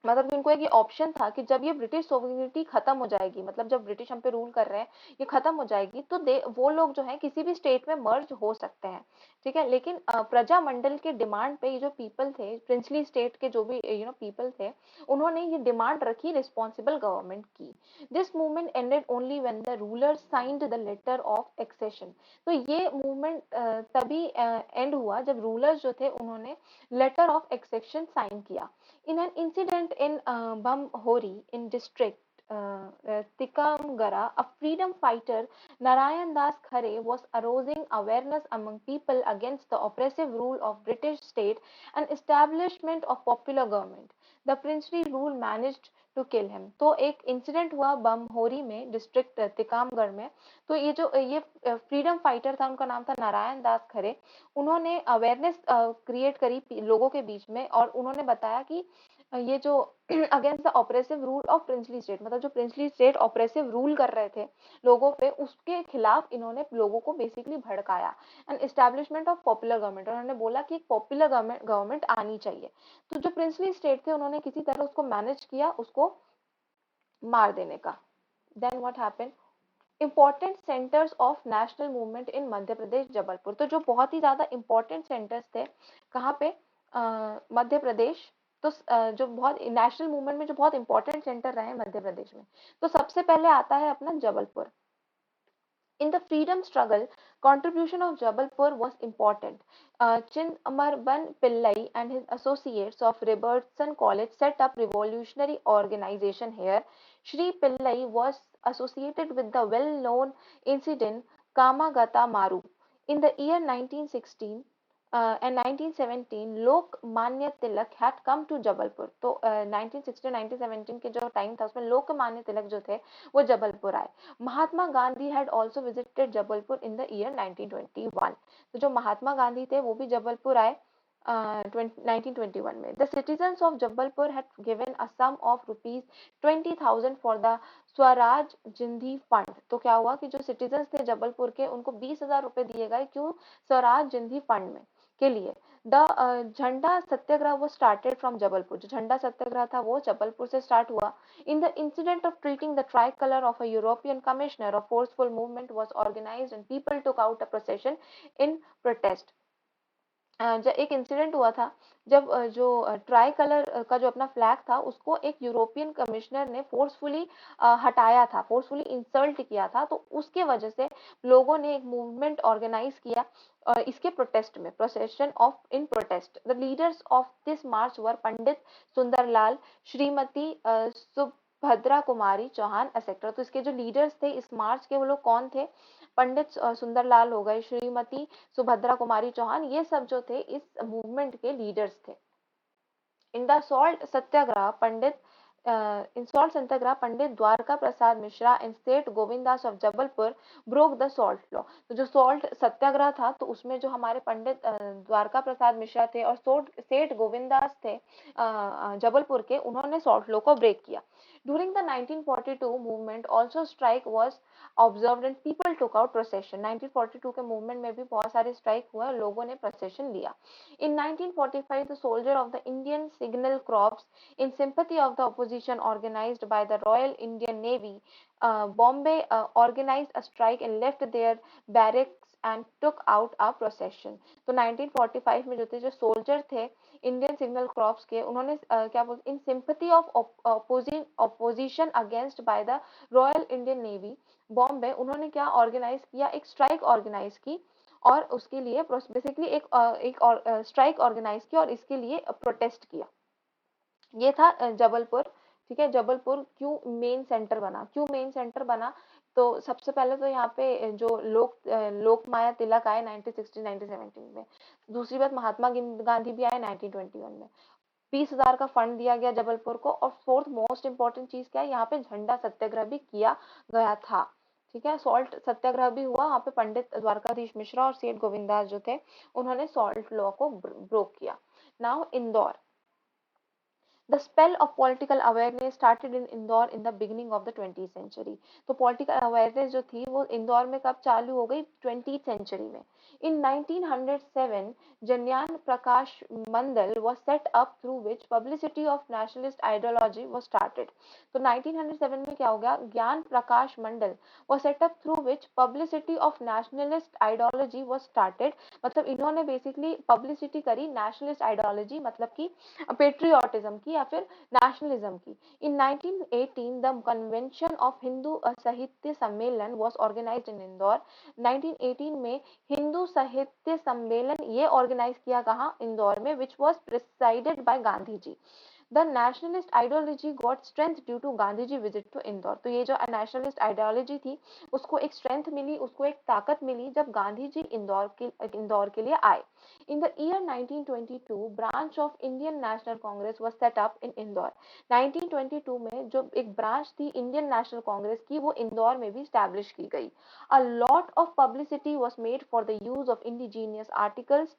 मतलब कि उनको एक ये ऑप्शन था कि जब ये ब्रिटिश सोवरेनिटी खत्म हो जाएगी, मतलब जब ब्रिटिश हम पे रूल कर रहे हैं, ये खत्म हो जाएगी, तो वो लोग जो है किसी भी स्टेट में मर्ज हो सकते हैं. ठीक है, लेकिन प्रजा मंडल के डिमांड पे ये जो पीपल थे, प्रिंसली स्टेट के जो भी पीपल थे, उन्होंने ये डिमांड रखी रिस्पॉन्सिबल गवर्नमेंट की. This movement ended only when the ruler signed the letter of accession. तो ये मूवमेंट तभी एंड हुआ जब रूलर्स जो थे उन्होंने लेटर ऑफ एक्सेशन साइन किया. In an incident in Bamhori in district Tikamgara, a freedom fighter, Narayan Das Khare, was arousing awareness among people against the oppressive rule of British state and establishment of popular government. The princely rule managed to kill him. तो एक incident हुआ बमहोरी में, district तिकामगढ़ में. तो ये freedom fighter था, उनका नाम था नारायण दास खरे. उन्होंने अवेयरनेस क्रिएट करी लोगों के बीच में, और उन्होंने बताया कि ये जो against the oppressive rule of princely state, मतलब जो प्रिंसली स्टेट ऑपरेसिव रूल कर रहे थे लोगों पे, उसके खिलाफ इन्होंने लोगों को बेसिकली भड़काया. And establishment of popular government, उन्होंने बोला कि एक पॉपुलर गवर्नमेंट आनी चाहिए. तो जो प्रिंसली स्टेट थे, उन्होंने किसी तरह उसको मैनेज किया, उसको मार देने का. Then what happened? Important centres of national movement in Madhya Pradesh, Jabalpur. तो जो बहुत ही ज्यादा इंपॉर्टेंट सेंटर्स थे, कहाँ पे? मध्य प्रदेश. तो जो बहुत नेशनल मूवमेंट में जो बहुत इंपॉर्टेंट सेंटर रहे मध्य प्रदेश में, तो सबसे पहले आता है अपना Jabalpur. In the freedom struggle, contribution of Jabalpur was important. Chindamarban Pillai and his associates of Robertson College set up revolutionary organization here. Shri Pillai was associated with the well-known incident Kamagata Maru. In the year 1916 and 1917, Lok Manya Tilak had come to Jabalpur. तो 1916-1917 के जो time था उसमें लोकमान्य तिलक जो थे वो जबलपुर आए. Mahatma Gandhi had also visited Jabalpur in the year 1921. तो जो महात्मा गांधी थे वो भी जबलपुर आए 1921 में. The citizens of Jabalpur had given a sum of rupees 20,000 for the Swaraj जिंदी फंड. तो क्या हुआ कि जो सिटीजन्स थे जबलपुर के उनको 20,000 रुपए दिए गए. क्यों? स्वराज जिंदी फंड में के लिए. द झंडा सत्याग्रह वो स्टार्टेड फ्रॉम जबलपुर. जो झंडा सत्याग्रह था वो जबलपुर से स्टार्ट हुआ. In the incident of treating the tricolor of a European commissioner, a forceful movement was organized and people took out a procession in protest. जब एक इंसिडेंट हुआ था जब जो ट्राई कलर का जो अपना फ्लैग था उसको एक यूरोपियन कमिश्नर ने फोर्सफुली हटाया था, फोर्सफुली इंसल्ट किया था. तो उसके वजह से लोगों ने एक मूवमेंट ऑर्गेनाइज किया इसके प्रोटेस्ट में. Procession of in protest. The leaders of this march were Pandit Sundarlal, Shrimati Subhadra Kumari Chauhan etcetera. तो इसके जो लीडर्स थे इस मार्च के वो लोग कौन थे? पंडित सुंदरलाल हो गए, श्रीमती सुभद्रा कुमारी चौहान, ये सब जो थे इस मूवमेंट के लीडर्स थे. In the salt Satyagraha Pandit Dwarka Prasad Mishra and Seth Govindas of Jabalpur broke the salt law. तो जो सॉल्ट सत्याग्रह था तो उसमें जो हमारे पंडित द्वारका प्रसाद मिश्रा थे और सेठ गोविंदास थे जबलपुर के, उन्होंने सॉल्ट लॉ को ब्रेक किया. During the 1942 movement, also strike was observed and people took out procession. 1942 के मूवमेंट में भी बहुत सारे स्ट्राइक हुए और लोगों ने प्रोसेशन लिया. In 1945, the soldier of the Indian Signal Corps, in sympathy of the opposition organized by the Royal Indian Navy, Bombay organized a strike and left their barracks and took out a procession. तो 1945 में जो थे जो soldier थे Indian signal crops के, उन्होंने क्या बोलते in sympathy of opposition against by the Royal Indian Navy Bombay, उन्होंने क्या ऑर्गेनाइज किया? एक स्ट्राइक ऑर्गेनाइज की और उसके लिए बेसिकली एक स्ट्राइक ऑर्गेनाइज की और इसके लिए प्रोटेस्ट किया. ये था जबलपुर. ठीक है, जबलपुर क्यों मेन सेंटर बना? क्यों मेन सेंटर बना? तो सबसे पहले तो यहाँ पे जो लोकमाया तिलक आए 1916-1917 में. दूसरी बात, महात्मा गांधी भी आए 1921 में. 20,000 का फंड दिया गया जबलपुर को. और फोर्थ मोस्ट इंपॉर्टेंट चीज क्या है? यहाँ पे झंडा सत्याग्रह भी किया गया था. ठीक है, सॉल्ट सत्याग्रह भी हुआ. वहाँ पे पंडित द्वारकाधीश मिश्रा और सेठ गोविंदास जो थे उन्होंने सॉल्ट लॉ को ब्रोक किया. Now Indore. The spell of political awareness started in Indore in the beginning of the 20th century. तो political awareness जो थी वो इंदौर में कब चालू हो गई? 20th century में. In 1907, Janyan Prakash Mandal was set up through which publicity of nationalist ideology was started. तो 1907 में क्या हो गया? ज्ञान प्रकाश मंडल was set up through which publicity of nationalist ideology was started. मतलब इन्होंने बेसिकली पब्लिसिटी करी नेशनलिस्ट आइडियोलॉजी, मतलब कि पेट्रियोटिज्म की या फिर नेशनलिज्म की. इन 1918 द कन्वेंशन ऑफ हिंदू साहित्य सम्मेलन वाज ऑर्गेनाइज्ड इन इंदौर. 1918 में हिंदू साहित्य सम्मेलन ये ऑर्गेनाइज किया कहाँ? इंदौर में, which was presided by Gandhi ji. The nationalist ideology got strength due to Gandhi ji visit to Indore. तो ये जो नेशनलिस्ट आइडियोलॉजी थी उसको एक स्ट्रेंथ मिली, उसको एक ताकत मिली जब गांधी जी इंदौर के लिए आए. In the year 1922, branch of Indian National Congress was set up in Indore. 1922 में जो एक ब्रांच थी इंडियन नेशनल कांग्रेस की वो इंदौर में भी स्टैब्लिश की गई. A lot of publicity was made for the use of indigenous articles,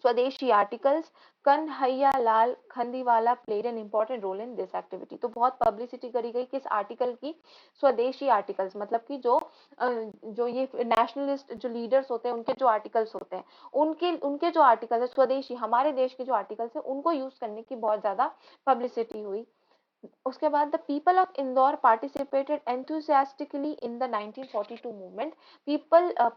swadeshi articles. Kanhaiya Lal Khandiwala played an important role in this activity. तो बहुत पब्लिसिटी करी गई किस आर्टिकल की? स्वदेशी आर्टिकल्स, मतलब कि जो ये नेशनलिस्ट जो लीडर्स होते हैं उनके जो आर्टिकल्स होते हैं उनके जो आर्टिकल्स है स्वदेशी हमारे देश के जो आर्टिकल्स है उनको यूज करने की बहुत ज्यादा पब्लिसिटी हुई. उसके बाद the people of Indore participated enthusiastically in the 1942 movement.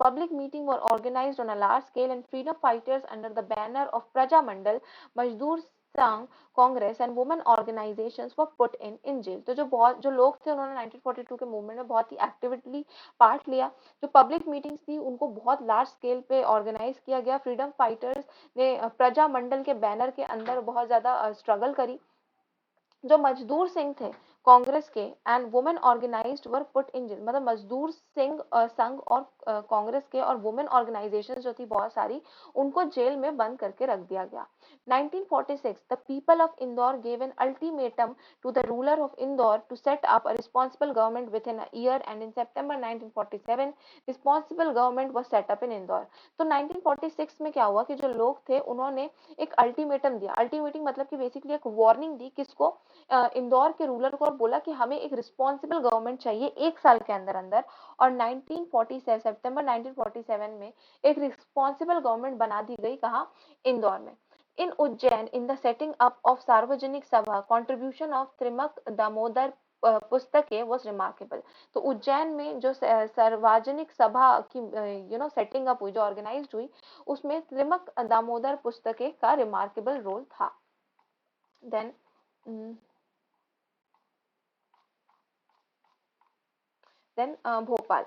Public meeting were organized on a large scale and freedom fighters under the banner of Praja Mandal, Mazdoor Sangh, Congress and women organisations were put in jail. तो जो लोग थे उन्होंने 1942 के movement में बहुत ही actively part लिया। जो पब्लिक मीटिंग्स थी उनको बहुत लार्ज स्केल पे ऑर्गेनाइज किया गया। फ्रीडम फाइटर्स ने प्रजा मंडल के बैनर के अंदर बहुत ज्यादा स्ट्रगल करी। जो मजदूर सिंह थे कांग्रेस के and women organised were put in jail, मतलब मजदूर सिंह संघ और कांग्रेस के और वुमेन ऑर्गेनाइजेशन जो थी बहुत सारी, उनको जेल में बंद करके रख दिया गया। 1946 the people of Indore gave an ultimatum to the ruler of Indore to set up a responsible government within a year and in September 1947 responsible government was set up in Indore. तो 1946 में क्या हुआ कि जो लोग थे उन्होंने एक अल्टीमेटम दिया। अल्टीमेटम मतलब कि बेसिकली एक वार्निंग दी, किसको? इंदौर के रूलर को, और बोला कि हमें एक रिस्पॉन्सिबल गवर्नमेंट चाहिए 1 साल के अंदर अंदर। और 1947 सितंबर 1947 में एक रिस्पॉन्सिबल गवर्नमेंट बना दी गई। कहाँ? इंदौर में। In Ujjain in the setting up of sarvajanik sabha contribution of त्रिमक Damodar पुस्तकें वॉज रिमार्केबल। तो उज्जैन में जो सार्वजनिक सभा की सेटिंग अप हुई, जो ऑर्गेनाइज हुई, उसमें त्रिमक दामोदर पुस्तकें का रिमार्केबल रोल था। Then Bhopal.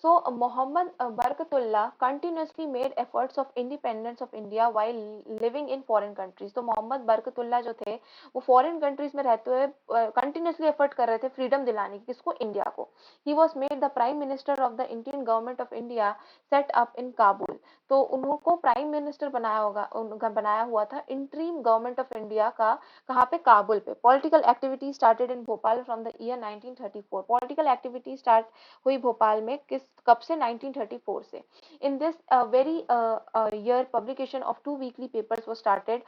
So Muhammad Barkatullah continuously made efforts of independence of India while living in foreign countries. तो मोहम्मद बरकतुल्ला जो थे वो फॉरेन कंट्रीज में रहते हुए कंटिन्यूसली एफर्ट कर रहे थे फ्रीडम दिलाने की। किसको? इंडिया को। He was made the prime minister of the Indian government of India set up इन काबुल। तो उनको प्राइम मिनिस्टर बनाया होगा, उनका बनाया हुआ था इंटरिम गवर्नमेंट ऑफ इंडिया का। कहाँ पे? काबुल पे। Political activity started in Bhopal from the year 1934। Political activity start हुई भोपाल में कब से? 1934 से। In this very year publication of 2 weekly papers was started,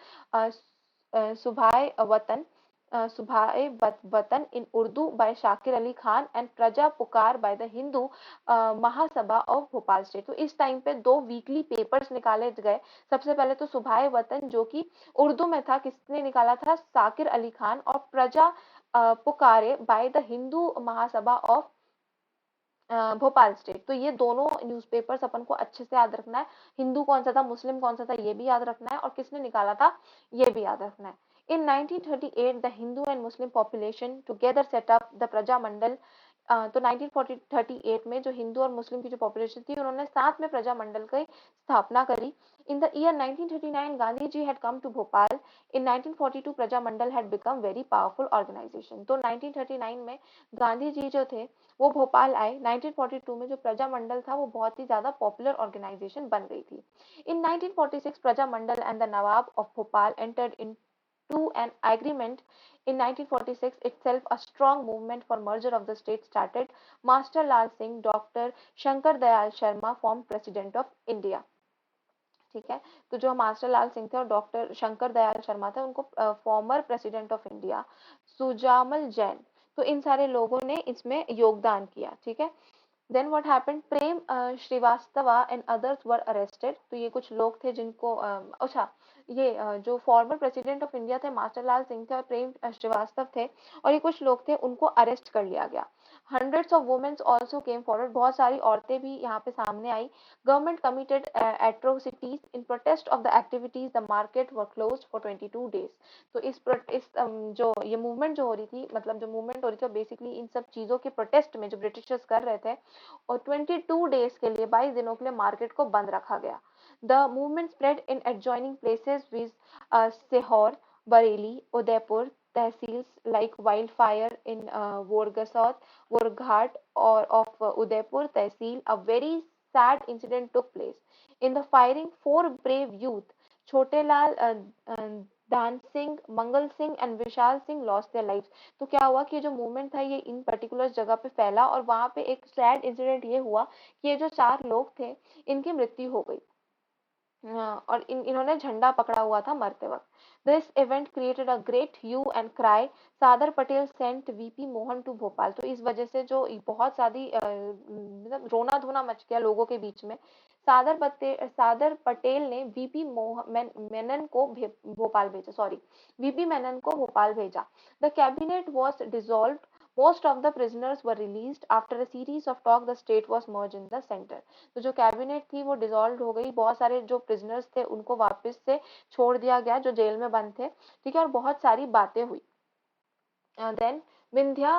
Subah Watan Subah Watan in Urdu by Shakir Ali Khan and Praja Pukar by the Hindu Mahasabha of Bhopal state. तो इस टाइम पे 2 वीकली पेपर्स निकाले गए। सबसे पहले तो सुभाए वतन जो कि उर्दू में था, किसने निकाला था? शाकिर अली खान। और प्रजा पुकारे bye the Hindu Mahasabha of Bhopal state. तो ये दोनों न्यूज़पेपर्स अपन को अच्छे से याद रखना है। हिंदू कौन सा था, मुस्लिम कौन सा था, ये भी याद रखना है, और किसने निकाला था ये भी याद रखना है। इन 1938 the Hindu and Muslim population together set up the प्रजा मंडल। तो 1938 में जो हिंदू और मुस्लिम की जो पॉपुलेशन थी उन्होंने साथ में प्रजा मंडल की स्थापना करी। In the year 1939 Gandhi ji had come to Bhopal. In 1942 Praja Mandal had become very powerful organisation. तो 1939 में गांधी जी जो थे वो भोपाल आए। 1942 में जो प्रजा मंडल था वो बहुत ही ज्यादा पॉपुलर ऑर्गेनाइजेशन बन गई थी। In 1946 Praja Mandal and the Nawab of Bhopal entered into an agreement. In 1946 itself, a strong movement for merger of the state started. Master Lal Singh, Dr. Shankar Dayal Sharma formed President of India. ठीक है, तो जो master Lal Singh थे और doctor Shankar Dayal Sharma थे उनको former president of India, Sujamal Jain, तो इन सारे लोगों ने इसमें योगदान किया। ठीक है। Then what happened? Prem Shrivastava and others were arrested. तो ये कुछ लोग थे जिनको अच्छा, ये जो फॉर्मर प्रेसिडेंट ऑफ इंडिया थे मास्टर लाल सिंह थे और प्रेम श्रीवास्तव थे, और ये कुछ लोग थे उनको अरेस्ट कर लिया गया। Hundreds of womens also came forward. बहुत सारी औरतें भी यहाँ पे सामने आई। Government committed atrocities in protest of the activities the market were closed for 22 days. तो जो ये मूवमेंट जो हो रही थी, मतलब जो मूवमेंट हो रही थी बेसिकली इन सब चीजों के प्रोटेस्ट में जो ब्रिटिशर्स कर रहे थे, और 22 डेज के लिए 22 दिनों के लिए मार्केट को बंद रखा गया। The movement spread in adjoining places viz Sehore, Bareli, Udaipur tehsils like wildfire in Vorghat or of Udaipur Tehsil. A very sad incident took place. In the firing, 4 brave youth, Chotelal, Dan Singh, Mangal Singh and Vishal Singh lost their lives. तो क्या हुआ कि जो movement था ये इन particular जगह पे फैला, और वहां पे एक सैड इंसिडेंट ये हुआ कि ये जो 4 लोग थे इनकी मृत्यु हो गई। और इन्होंने झंडा पकड़ा हुआ था मरते वक्त। This event created a great hue and cry. Sardar Patel sent VP Mohan to Bhopal. तो इस वजह से जो बहुत सारी मतलब रोना धोना मच गया लोगों के बीच में। सादर पटेल ने मेनन को भोपाल भेजा, सॉरी वीपी मेनन को भोपाल भेजा। The cabinet was dissolve. Most of the prisoners were released after a series of talk. The state was merged in the center. तो जो कैबिनेट थी वो डिसॉल्व हो गई, बहुत सारे जो प्रिजनर्स थे उनको वापस से छोड़ दिया गया जो जेल में बंद थे, ठीक है, और बहुत सारी बातें हुई। Then Vindhya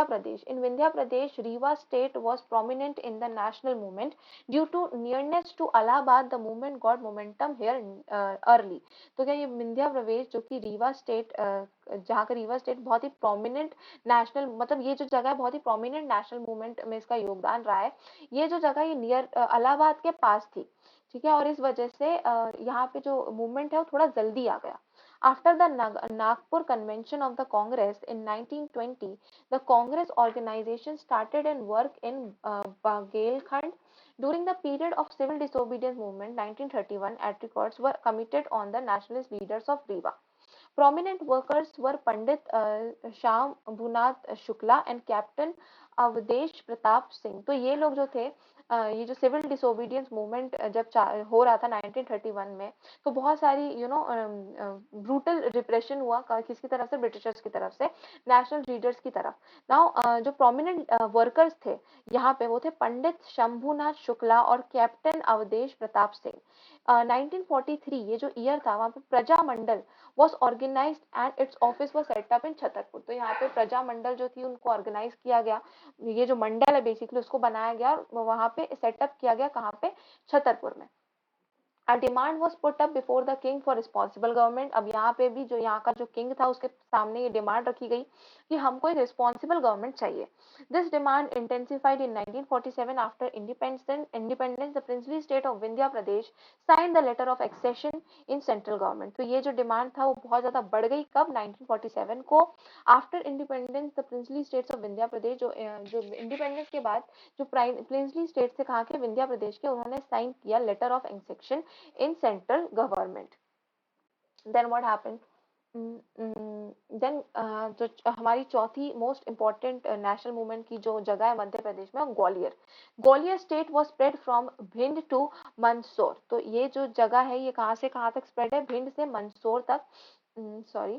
Pradesh. In Vindhya Pradesh, Rewa state was prominent in the national movement. Due to nearness to Allahabad, the movement got momentum here early. तो क्या ये विंध्या प्रदेश जो कि रीवा स्टेट, जहाँ का रीवा स्टेट बहुत ही प्रोमिनेंट नेशनल, मतलब ये जो जगह है बहुत ही प्रोमिनेंट नेशनल मूवमेंट में इसका योगदान रहा है। ये जो जगह ये नियर इलाहाबाद के पास थी, ठीक है, और इस वजह से यहाँ पे जो मूवमेंट है वो थोड़ा जल्दी आ गया। After the Nagpur Convention of the Congress in 1920, the Congress organization started and work in Bagelkhand. During the period of civil disobedience movement 1931, records were committed on the nationalist leaders of Rewa. Prominent workers were Pandit Sham Bhunath Shukla and Captain Awadhesh Pratap Singh. तो ये लोग जो थे, ये जो civil disobedience movement जब हो रहा था 1931 में, तो बहुत सारी ब्रूटल रिप्रेशन हुआ किसकी तरफ से, ब्रिटिशर्स की तरफ से नेशनल लीडर्स की तरफ। नाउ जो प्रोमिनेंट वर्कर्स थे यहाँ पे वो थे पंडित शंभुनाथ शुक्ला और कैप्टन अवधेश प्रताप सिंह। 1943 ये जो ईयर था वहाँ पे प्रजा मंडल was organized and its office was set up in Chhatarpur. तो यहाँ पे प्रजा मंडल जो थी उनको ऑर्गेनाइज किया गया, ये जो मंडल है बेसिकली उसको बनाया गया और वहां पे सेटअप किया गया, कहाँ पे, छतरपुर में। A demand was put up before the king for responsible government। अब यहाँ पे भी जो यहाँ का जो किंग था उसके सामने ये डिमांड रखी गई कि हमको एक रिस्पॉन्सिबल गवर्नमेंट चाहिए। This demand intensified in 1947 after independence the princely state of Vindhya Pradesh signed the letter of accession in central government। तो ये जो डिमांड था वो बहुत ज्यादा बढ़ गई, कब, 1947 को। After independence the princely states of Vindhya Pradesh, जो इंडिपेंडेंस के बाद जो प्रिंसली स्टेट थे कहाँ के, विंध्या प्रदेश के, उन्होंने साइन किया letter of exception in central government। Then what happened? Then जो हमारी चौथी मोस्ट इम्पोर्टेंट नेशनल मूवमेंट की जो जगह है मध्य प्रदेश में, Gwalior. Gwalior state was spread from Bhind to Mandsaur. तो ये जो जगह है ये कहाँ से कहाँ तक स्प्रेड है, भिंड से मंदसौर तक, सॉरी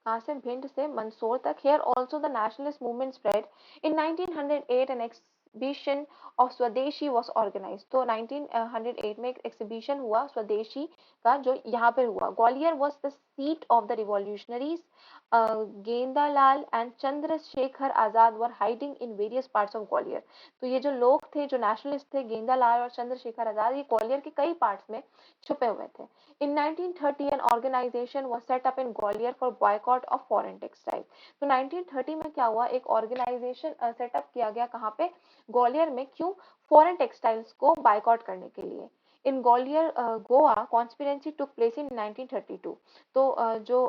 कहाँ से, भिंड से मंदसौर तक। Here also the nationalist movement spread। In 1908 an exhibition of स्वदेशी was organized। तो 1908 में एक exhibition हुआ स्वदेशी का जो यहाँ पे हुआ। Gwalior was the seat of the revolutionaries। Gendalal and Chandrashekhar Azad were hiding in various parts of Gwalior. तो ये जो लोग थे, जो नेशनलिस्ट थे, गेंदालाल और चंद्रशेखर आजाद, ये ग्वालियर के कई पार्ट्स में छुपे हुए थे। In 1930 an organization was set up in Gwalior for boycott of foreign textile। तो 1930 में क्या हुआ, एक ऑर्गेनाइजेशन सेटअप किया गया, कहाँ पे, ग्वालियर में। क्यों, फॉरेन टेक्सटाइल्स को बायकॉट करने के लिए। In Gwalior Goa conspiracy took place in 1932। तो जो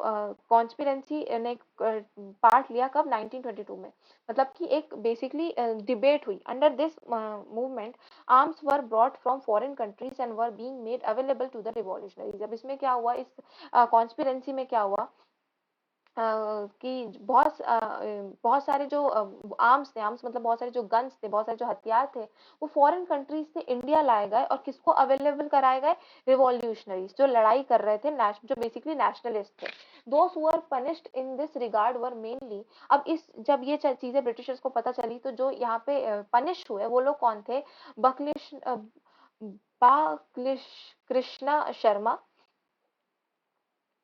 कॉन्स्पिरेंसी ने पार्ट लिया कब, 1922 में, मतलब कि एक बेसिकली डिबेट हुई। Under this movement arms were brought from foreign countries and were being made available to the revolutionaries. अब इसमें क्या हुआ, इस कॉन्स्पिरेंसी में क्या हुआ कि बहुत सारे जो आर्म्स थे, आर्म्स मतलब बहुत सारे जो गन्स थे, बहुत सारे जो हथियार थे, वो फॉरेन कंट्रीज से इंडिया लाए गए और किसको अवेलेबल कराए गए, रिवॉल्यूशनरीज जो लड़ाई कर रहे थे, जो बेसिकली नेशनलिस्ट थे। Those who were punished in this regard were mainly. अब जब ये चीजें ब्रिटिशर्स को पता चली तो जो यहाँ पे पनिश हुए वो लोग कौन थे, बकलिश बाक्लिश Krishna Sharma,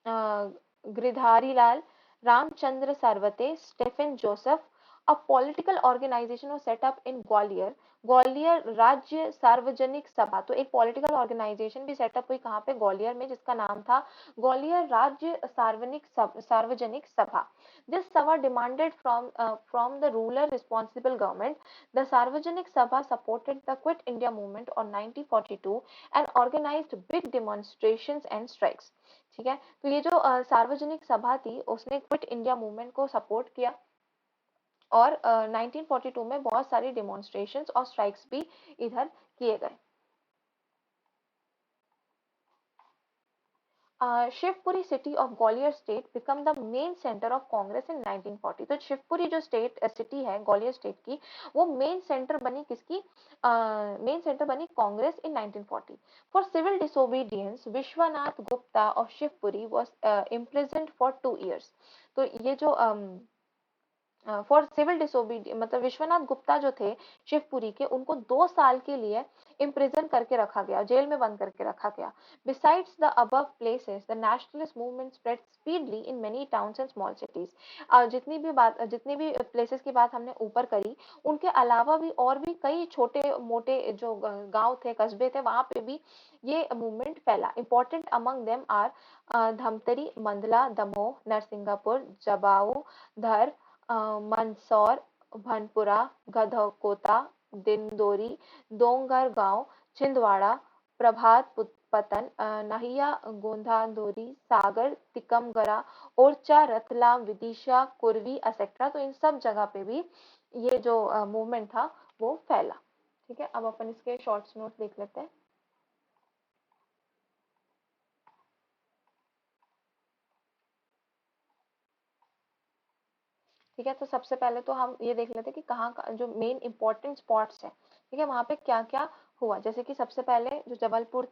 Girdhari Lal, Ramchandra Sarvate, Stephen Joseph। A political organization was set up in Gwalior। Gwalior राज्य सार्वजनिक सभा। तो एक पॉलिटिकल ऑर्गेनाइजेशन भी सेटअप हुई कहाँ पे, ग्वालियर में, जिसका नाम था ग्वालियर राज्य सार्वजनिक Sabha. This Sabha demanded from the ruler responsible government. The Sarvajanik Sabha supported the quit India movement on 1942 and organised big demonstrations and strikes. ठीक है, तो ये जो सार्वजनिक सभा थी उसने क्विट इंडिया मूवमेंट को सपोर्ट किया और 1942 में बहुत सारी डेमोन्स्ट्रेशंस और स्ट्राइक्स भी इधर किए गए। Shivpuri city of Gwalior state become the main centre of Congress in 1940। तो शिवपुरी जो स्टेट सिटी है ग्वालियर स्टेट की, वो मेन सेंटर बनी किसकी? मेन सेंटर बनी Congress in 1940। For civil disobedience Vishwanath Gupta of Shivpuri was imprisoned for 2 years। तो ये जो फॉर सिविल डिसोबीडियंस मतलब विश्वनाथ गुप्ता जो थे शिवपुरी के, उनको 2 साल के लिए इम्प्रिजन करके रखा गया, जेल में बंद करके रखा गया। Besides the above places the nationalist movement spread speedily in many towns and small cities. जितनी भी प्लेसेस की बात हमने ऊपर करी, उनके अलावा भी और भी कई छोटे मोटे जो गांव थे, कस्बे थे, वहां पे भी ये मूवमेंट फैला। Important among them are Dhamtari, Mandla, Damoh, Narsinghpur, Jhabua, Dhar, Mandsaur, भनपुरा, गधकोटा, Dindori, डोंगर गांव, छिंदवाड़ा, प्रभात पतन, नाहिया, गोंधांदोरी, सागर, तिकमगरा, ओरछा, रतलाम, विदिशा, कुर्वी एक्सेट्रा। तो इन सब जगह पे भी ये जो मूवमेंट था वो फैला। ठीक है, अब अपन इसके शॉर्ट्स नोट देख लेते हैं। ठीक है, तो सबसे पहले तो हम ये देख लेते हैं कि कहाँ का जो मेन इंपॉर्टेंट स्पॉट्स है। ठीक है, वहां पे क्या क्या हुआ। जैसे कि सबसे पहले जो जबलपुर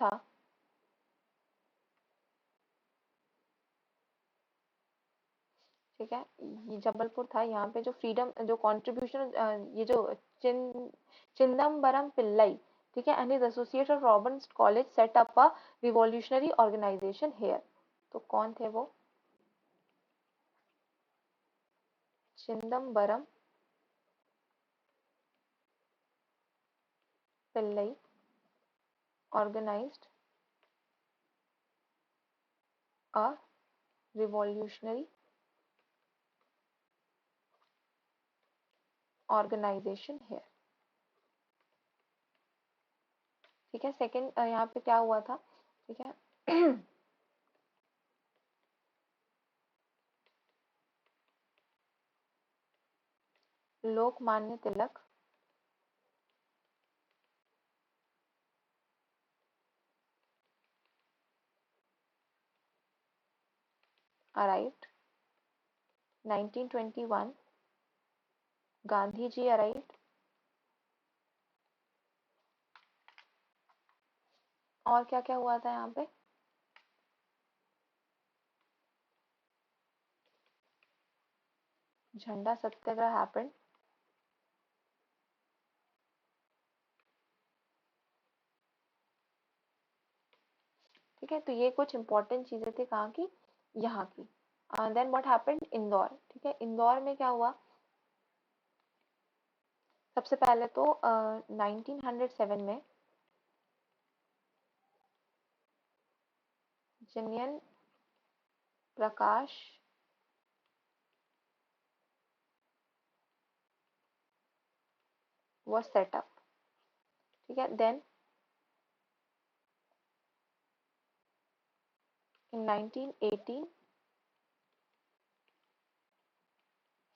था, ठीक है, ये जबलपुर था। यहाँ पे जो फ्रीडम जो कंट्रीब्यूशन, ये जो चिन चिदम्बरम पिल्लई, ठीक है, and his associate of Robert college set up a revolutionary organisation here. तो कौन थे वो? Chidambaram Pillai organized a revolutionary organization here। ठीक है, सेकंड यहाँ पे क्या हुआ था? ठीक है, लोकमान्य तिलक arrived 1921, गांधी जी arrived, और क्या क्या हुआ था यहाँ पे? झंडा सत्याग्रह happened, ठीक है। तो ये कुछ इंपॉर्टेंट चीजें थी कहाँ की? यहाँ की। Then what happened? इंदौर। ठीक है, इंदौर में क्या हुआ? सबसे पहले तो 1907 में जनियन प्रकाश was set up। ठीक है, देन in 1918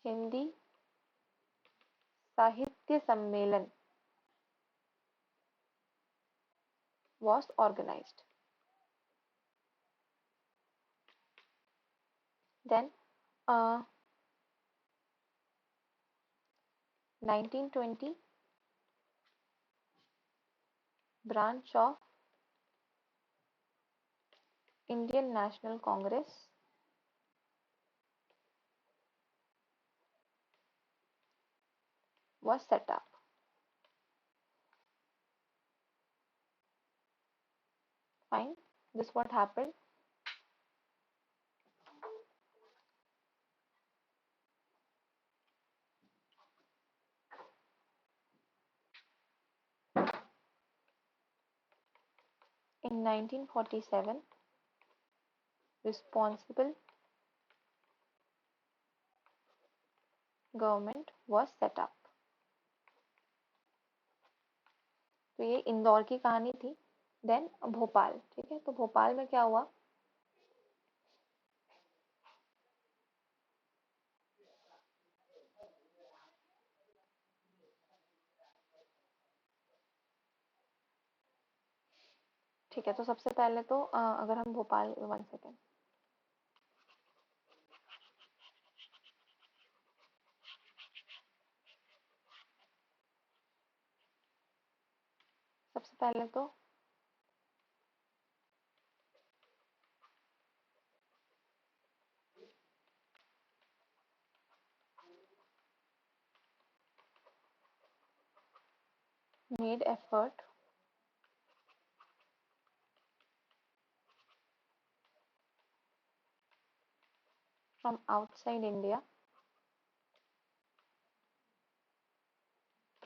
हिंदी साहित्य सम्मेलन was organized। Then 1920 branch of Indian National Congress was set up। Fine, this what happened। In 1947 responsible government was set up। तो ये इंदौर की कहानी थी। देन भोपाल। ठीक है, तो भोपाल में क्या हुआ? ठीक है, तो सबसे पहले तो अगर हम भोपाल, 1 सेकेंड, सबसे पहले तो made effort from outside India,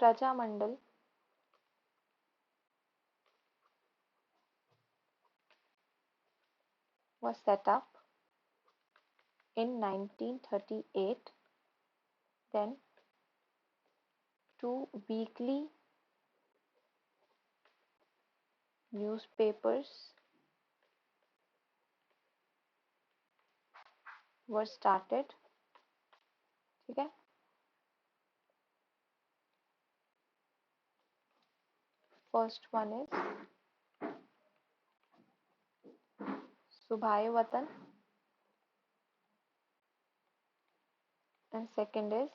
Prajamandal was set up in 1938. Then two weekly newspapers were started. ठीक है, फर्स्ट वन इज सुभाए वतन एंड सेकंड इज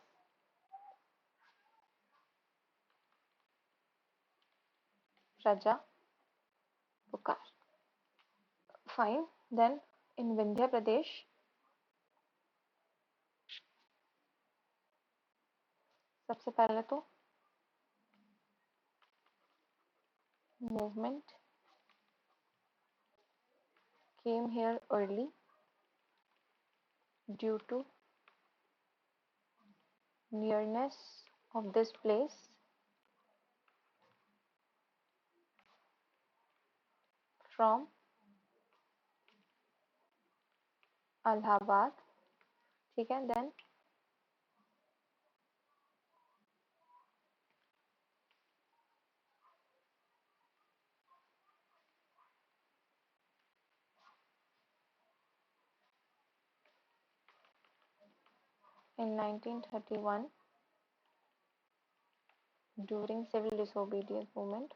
प्रजा पुकार. फाइन. देन इन विंध्य प्रदेश, सबसे पहले तो movement came here early due to nearness of this place from Allahabad. ठीक है, then in 1931 during civil disobedience movement,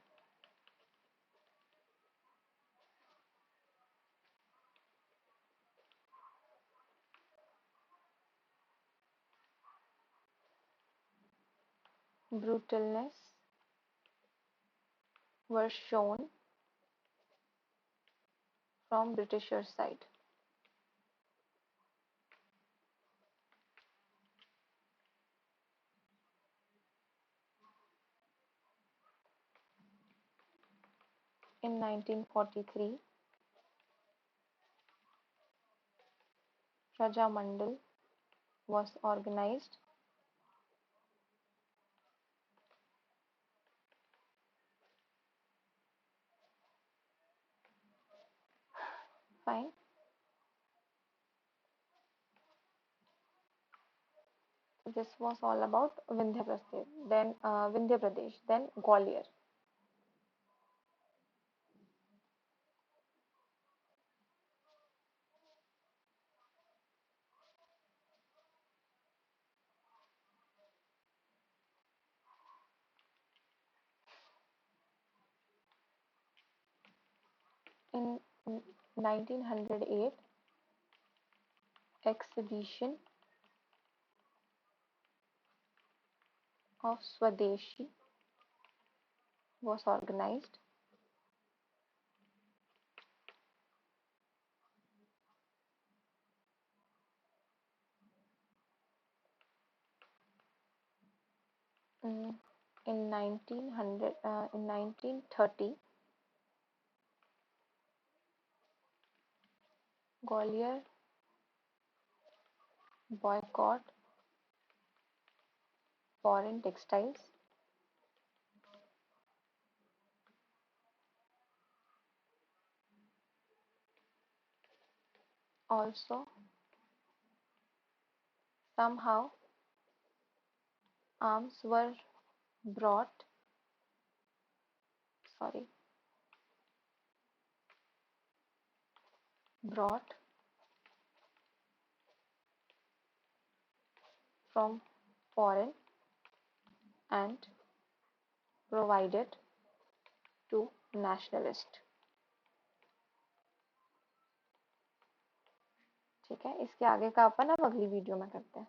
brutalness were shown from Britishers side. In 1943, Rajamandal was organized. Fine. So this was all about Vindhya Pradesh. Then Gwalior. In 1908, exhibition of Swadeshi was organized. In 1930, Gwalior boycott foreign textiles. Also, somehow arms were brought, sorry, brought from foreign and provided to nationalists. ठीक है, इसके आगे का अपन अब अगली video में करते हैं।